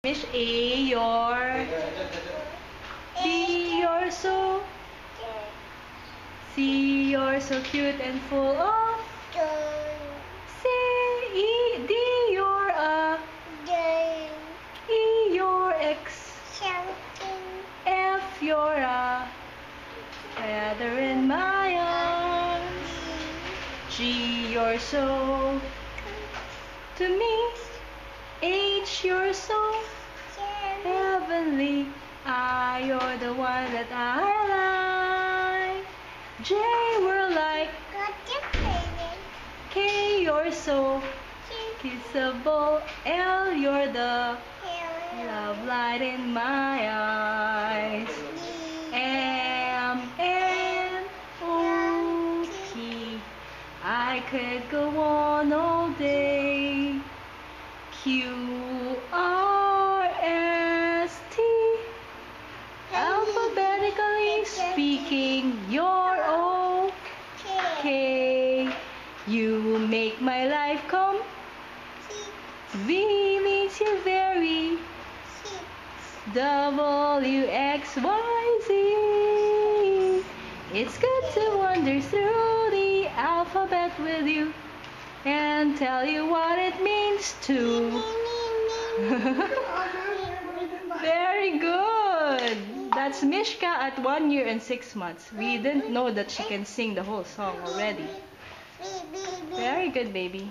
Miss A, your B, you're so C, you're so cute and full of C, E, D, you're a E, you're X, F, you're a feather in my arms. G, you're so to me. H, you're so heavenly. I, you're the one that I like. J, we're like. K, you're so kissable. L, you're the love light in my eyes. M, N, O, P. I could go on all day. Q, R, S, T. Alphabetically speaking, you're okay. You make my life come. V means you're very. W, X, Y, Z. It's good to wander through the alphabet with you and tell you what it means to. Very good. That's Mishka at 1 year and 6 months. We didn't know that she can sing the whole song already. Very good, baby.